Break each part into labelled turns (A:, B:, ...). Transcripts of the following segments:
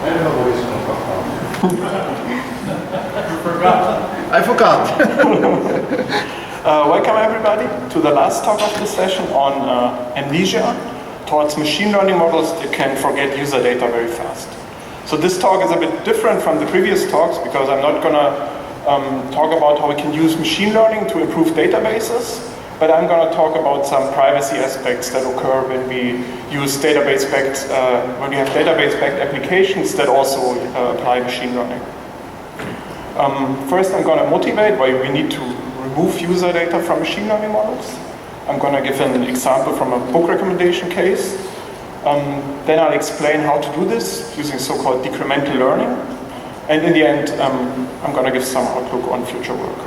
A: I forgot.
B: Welcome everybody to the last talk of the session on Amnesia towards machine learning models that can forget user data very fast. So this talk is a bit different from the previous talks because I'm not going to talk about how we can use machine learning to improve databases, but I'm going to talk about some privacy aspects that occur when we use database-backed, when we have database-backed applications that also apply machine learning. First, I'm going to motivate why we need to remove user data from machine learning models. I'm going to give an example from a book recommendation case. Then I'll explain how to do this using so-called decremental learning. And in the end, I'm going to give some outlook on future work.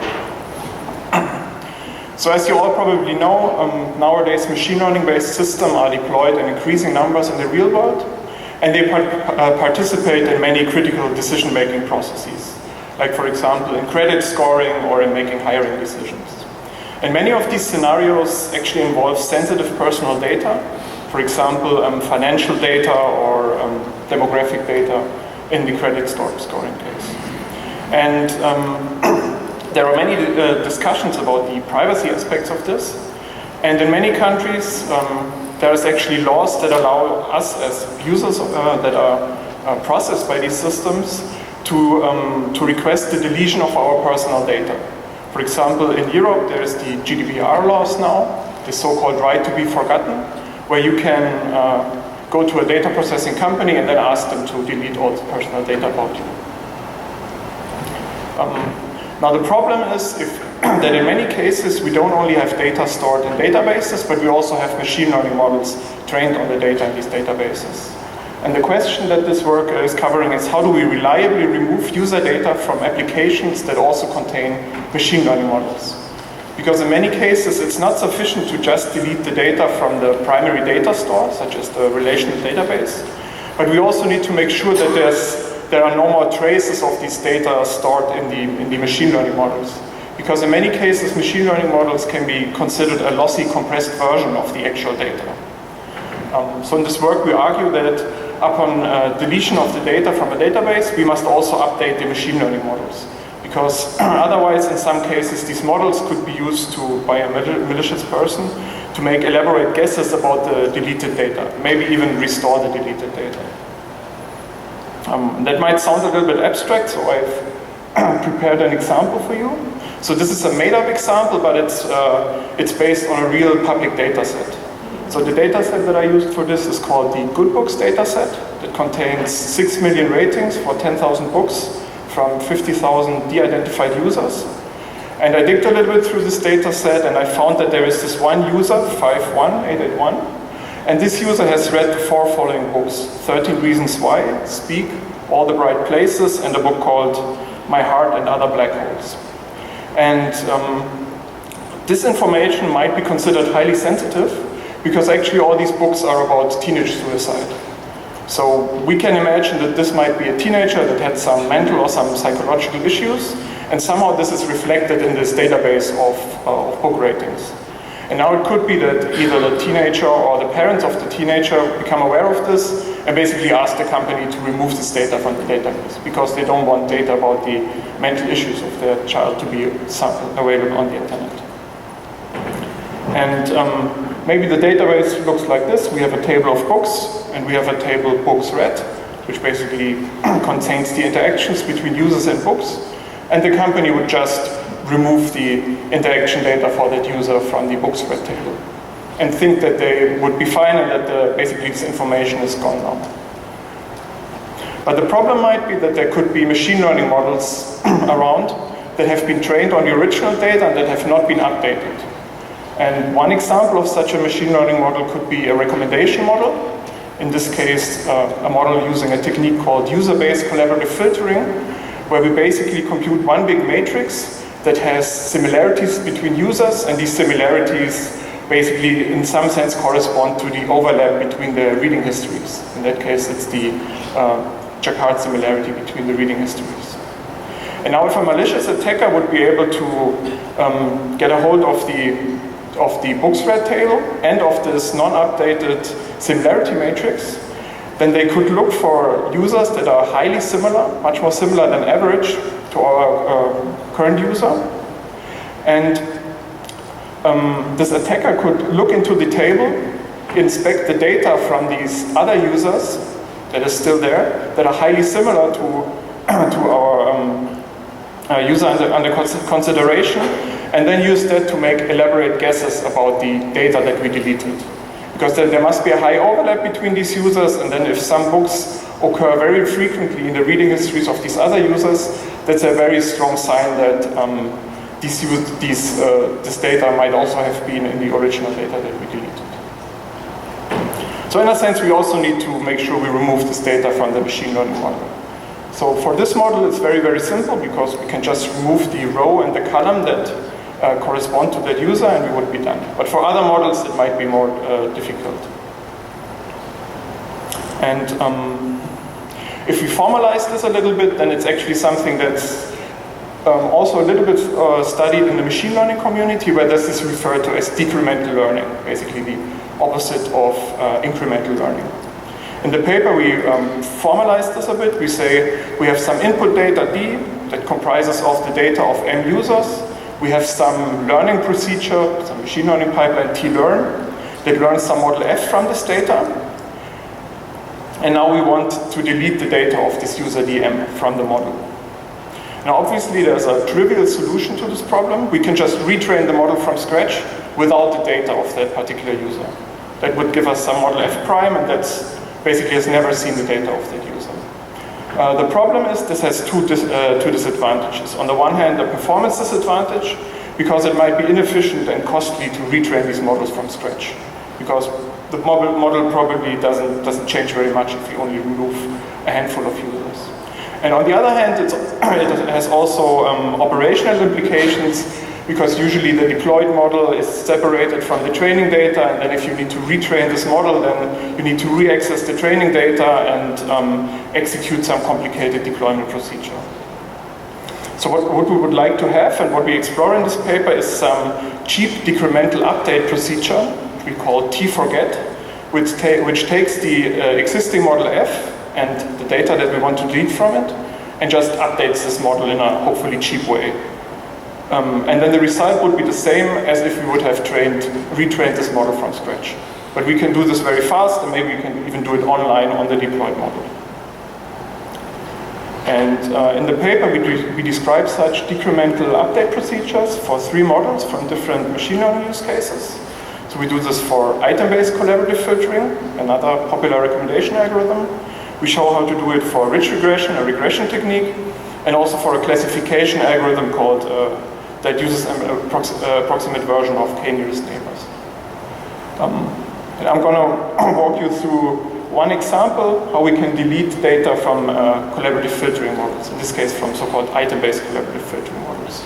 B: So as you all probably know, nowadays machine learning-based systems are deployed in increasing numbers in the real world, and they participate in many critical decision-making processes, like for example in credit scoring or in making hiring decisions. And many of these scenarios actually involve sensitive personal data, for example financial data or demographic data in the credit scoring case. And there are many discussions about the privacy aspects of this, and in many countries there is actually laws that allow us as users that are processed by these systems to request the deletion of our personal data. For example, in Europe there is the GDPR laws now, the so-called right to be forgotten, where you can go to a data processing company and then ask them to delete all the personal data about you. Now the problem is that in many cases we don't only have data stored in databases, but we also have machine learning models trained on the data in these databases. And the question that this work is covering is how do we reliably remove user data from applications that also contain machine learning models? Because in many cases it's not sufficient to just delete the data from the primary data store, such as the relational database, but we also need to make sure that there are no more traces of these data stored in the machine learning models. Because in many cases, machine learning models can be considered a lossy, compressed version of the actual data. So in this work, we argue that upon deletion of the data from a database, we must also update the machine learning models. Because otherwise, in some cases, these models could be used by a malicious person to make elaborate guesses about the deleted data, maybe even restore the deleted data. That might sound a little bit abstract, so I've prepared an example for you. So this is a made-up example, but it's based on a real public data set. So the data set that I used for this is called the Good Books data set. That contains 6 million ratings for 10,000 books from 50,000 de-identified users. And I digged a little bit through this data set, and I found that there is this one user, 51881, and this user has read the 4 following books: 13 Reasons Why, Speak, All the Bright Places, and a book called My Heart and Other Black Holes. And this information might be considered highly sensitive because actually all these books are about teenage suicide. So we can imagine that this might be a teenager that had some mental or some psychological issues, and somehow this is reflected in this database of book ratings. And now it could be that either the teenager or the parents of the teenager become aware of this and basically ask the company to remove this data from the database because they don't want data about the mental issues of their child to be available on the internet. And maybe the database looks like this. We have a table of books and we have a table books read, which basically contains the interactions between users and books. And the company would just remove the interaction data for that user from the books read table and think that they would be fine and that basically this information is gone now. But the problem might be that there could be machine learning models around that have been trained on the original data and that have not been updated. And one example of such a machine learning model could be a recommendation model. In this case, a model using a technique called user-based collaborative filtering, where we basically compute one big matrix that has similarities between users, and these similarities basically in some sense correspond to the overlap between the reading histories. In that case, it's the Jacquard similarity between the reading histories. And now if a malicious attacker would be able to get a hold of the books read table and of this non-updated similarity matrix, then they could look for users that are highly similar, much more similar than average to our current user. And this attacker could look into the table, inspect the data from these other users that is still there, that are highly similar to our user under consideration, and then use that to make elaborate guesses about the data that we deleted. Because then there must be a high overlap between these users, and then if some books occur very frequently in the reading histories of these other users, that's a very strong sign that this data might also have been in the original data that we deleted. So in a sense, we also need to make sure we remove this data from the machine learning model. So for this model, it's very, very simple, because we can just remove the row and the column that correspond to that user, and we would be done. But for other models, it might be more difficult. And if we formalize this a little bit, then it's actually something that's also a little bit studied in the machine learning community, where this is referred to as decremental learning, basically the opposite of incremental learning. In the paper, we formalize this a bit. We say we have some input data D that comprises of the data of M users. We have some learning procedure, some machine learning pipeline T-learn, that learns some model F from this data. And now we want to delete the data of this user DM from the model. Now obviously there's a trivial solution to this problem. We can just retrain the model from scratch without the data of that particular user. That would give us some model F prime, and that's basically has never seen the data of that user. The problem is this has two disadvantages. On the one hand, a performance disadvantage, because it might be inefficient and costly to retrain these models from scratch, because the model probably doesn't change very much if you only remove a handful of users. And on the other hand, it has also operational implications, because usually the deployed model is separated from the training data, and then if you need to retrain this model, then you need to re-access the training data and execute some complicated deployment procedure. So what we would like to have, and what we explore in this paper, is some cheap decremental update procedure, which we call T-forget, which takes the existing model F and the data that we want to delete from it, and just updates this model in a hopefully cheap way. And then the result would be the same as if we would have retrained this model from scratch. But we can do this very fast, and maybe we can even do it online on the deployed model. And in the paper, we describe such decremental update procedures for 3 models from different machine learning use cases. So we do this for item-based collaborative filtering, another popular recommendation algorithm. We show how to do it for rich regression, a regression technique, and also for a classification algorithm called that uses an approximate version of k-nearest neighbors. And I'm going to walk you through one example, how we can delete data from collaborative filtering models, in this case from so-called item-based collaborative filtering models.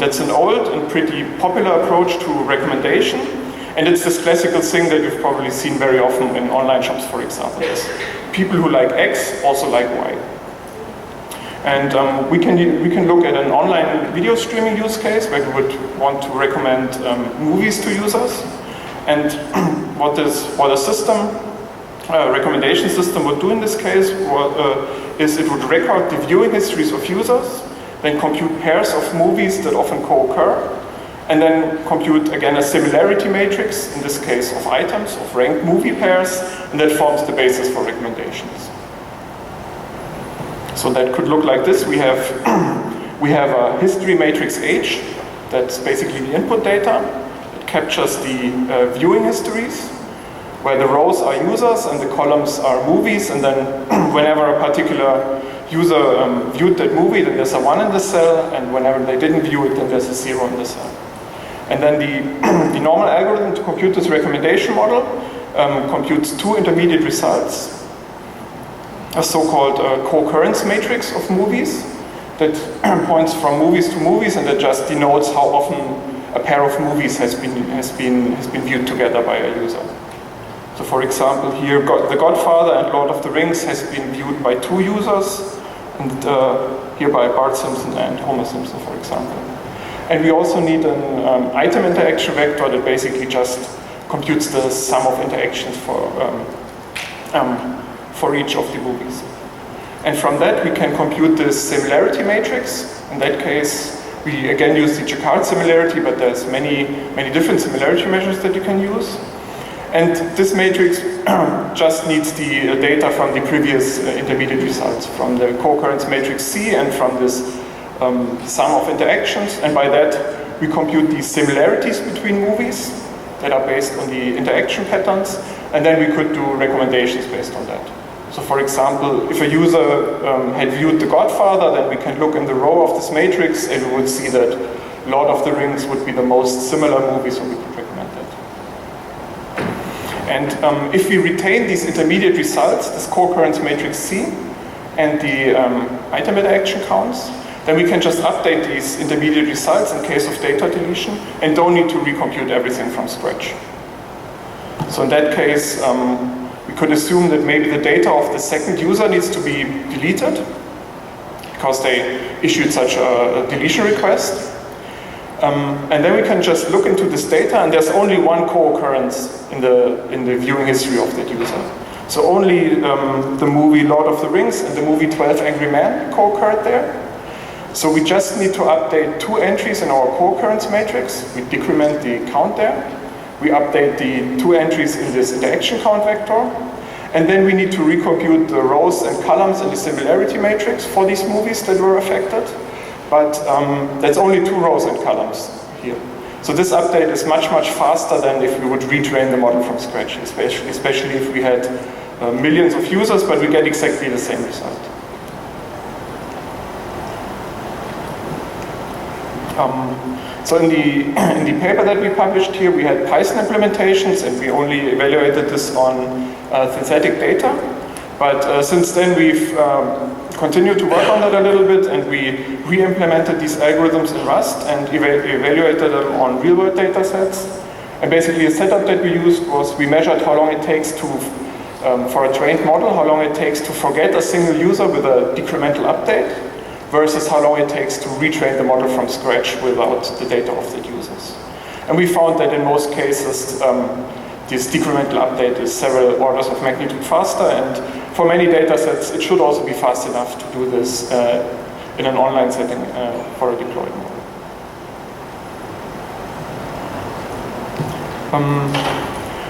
B: That's an old and pretty popular approach to recommendation, and it's this classical thing that you've probably seen very often in online shops, for example. It's people who like X also like Y. And we can look at an online video streaming use case where we would want to recommend movies to users. And what a system, recommendation system would do in this case is it would record the viewing histories of users, then compute pairs of movies that often co-occur, and then compute again a similarity matrix, in this case of items, of ranked movie pairs, and that forms the basis for recommendations. So that could look like this. We have a history matrix H, that's basically the input data. It captures the viewing histories, where the rows are users and the columns are movies, and then whenever a particular user viewed that movie, then there's a 1 in the cell, and whenever they didn't view it, then there's a 0 in the cell. And then the normal algorithm to compute this recommendation model computes 2 intermediate results, a so-called co-occurrence matrix of movies that points from movies to movies, and that just denotes how often a pair of movies has been viewed together by a user. So for example, here The Godfather and Lord of the Rings has been viewed by 2 users, and here by Bart Simpson and Homer Simpson, for example. And we also need an item interaction vector that basically just computes the sum of interactions for each of the movies. And from that we can compute this similarity matrix. In that case, we again use the Jaccard similarity, but there's many different similarity measures that you can use. And this matrix just needs the data from the previous intermediate results, from the co-occurrence matrix C and from this sum of interactions. And by that, we compute the similarities between movies that are based on the interaction patterns. And then we could do recommendations based on that. So for example, if a user had viewed The Godfather, then we can look in the row of this matrix and we would see that Lord of the Rings would be the most similar movie, so we could recommend that. And if we retain these intermediate results, this co-occurrence matrix C, and the item interaction counts, then we can just update these intermediate results in case of data deletion and don't need to recompute everything from scratch. So in that case, we could assume that maybe the data of the second user needs to be deleted because they issued such a deletion request. And then we can just look into this data, and there's only one co-occurrence in the viewing history of that user. So only the movie Lord of the Rings and the movie 12 Angry Men co-occurred there. So we just need to update 2 entries in our co-occurrence matrix. We decrement the count there. We update the 2 entries in this interaction count vector. And then we need to recompute the rows and columns in the similarity matrix for these movies that were affected. But that's only 2 rows and columns here. So this update is much faster than if we would retrain the model from scratch, especially if we had millions of users, but we get exactly the same result. So in the paper that we published here, we had Python implementations, and we only evaluated this on synthetic data. But since then, we've continued to work on that a little bit, and we re-implemented these algorithms in Rust and evaluated them on real-world data sets. And basically, the setup that we used was we measured how long it takes to, for a trained model, how long it takes to forget a single user with a decremental update, versus how long it takes to retrain the model from scratch without the data of the users. And we found that in most cases, this decremental update is several orders of magnitude faster, and for many data sets, it should also be fast enough to do this in an online setting for a deployed model.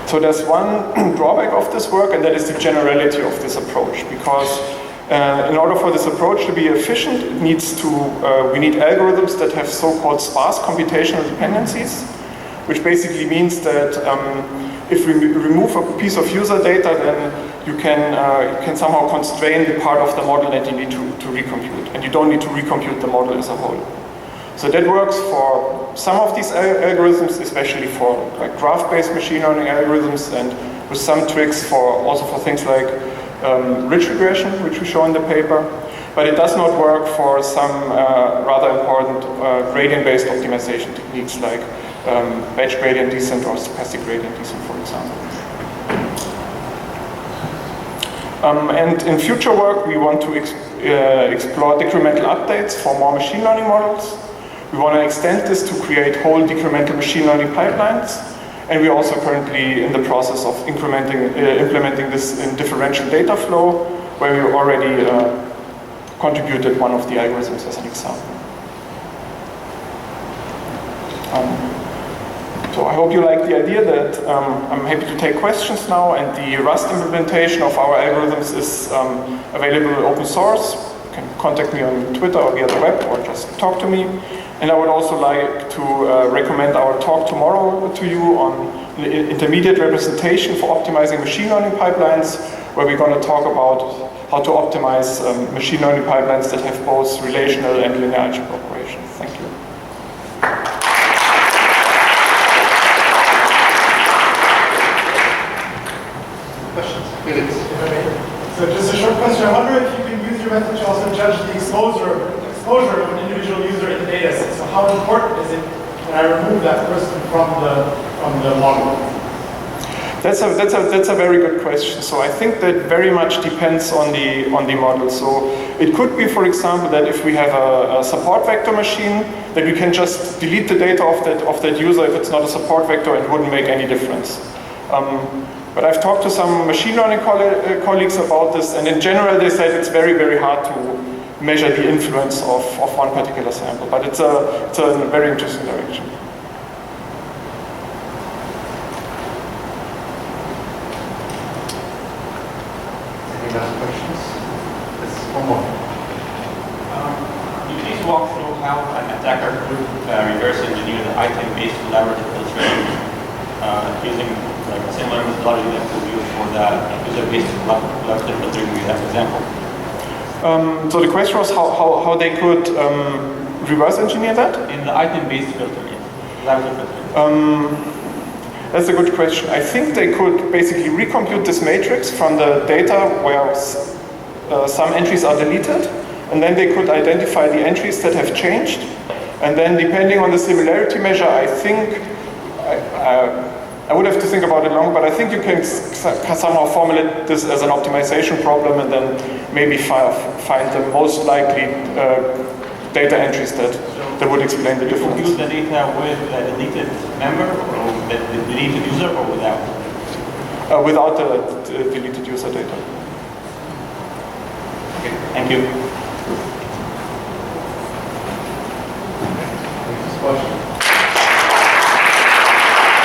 B: So there's one drawback of this work, and that is the generality of this approach, because in order for this approach to be efficient, we need algorithms that have so-called sparse computational dependencies, which basically means that if we remove a piece of user data, then you can somehow constrain the part of the model that you need to recompute, and you don't need to recompute the model as a whole. So that works for some of these algorithms, especially for like graph-based machine learning algorithms, and with some tricks also for things like ridge regression, which we show in the paper, but it does not work for some rather important gradient-based optimization techniques like batch gradient descent or stochastic gradient descent, for example. And in future work, we want to explore decremental updates for more machine learning models. We want to extend this to create whole decremental machine learning pipelines. And we're also currently in the process of implementing this in differential data flow, where we already contributed one of the algorithms as an example. So I hope you like the idea that I'm happy to take questions now, and the Rust implementation of our algorithms is available open source. You can contact me on Twitter or via the web, or just talk to me. And I would also like to recommend our talk tomorrow to you on intermediate representation for optimizing machine learning pipelines, where we're going to talk about how to optimize machine learning pipelines that have both relational and linear algebra operations. Thank you.
A: Questions? Felix.
C: So just a short question. I wonder if you can use your method to also judge the exposure of an individual user in the data set. So how important is it when I remove that person from the model?
B: That's a very good question. So I think that very much depends on the model. So it could be, for example, that if we have a support vector machine, that we can just delete the data of that user if it's not a support vector, and it wouldn't make any difference. But I've talked to some machine learning colleagues about this, and in general they said it's very, very hard to measure the influence of one particular sample. But it's a very interesting direction.
A: Any last questions? Yes, one more.
D: Can you please walk through how an attacker could reverse engineer the item-based collaborative filtration using like a similar methodology that was used for the user-based collaborative filtering we have example?
B: So the question was how they could reverse engineer that?
D: In the item-based filtering, collaborative filtering.
B: That's a good question. I think they could basically recompute this matrix from the data where some entries are deleted, and then they could identify the entries that have changed. And then depending on the similarity measure, I think, I would have to think about it long, but I think you can somehow formulate this as an optimization problem and then maybe find the most likely data entries that would explain the difference.
D: You use the data with the deleted member or the deleted user or without?
B: Without the deleted user data.
D: Okay, thank you.
A: Next question.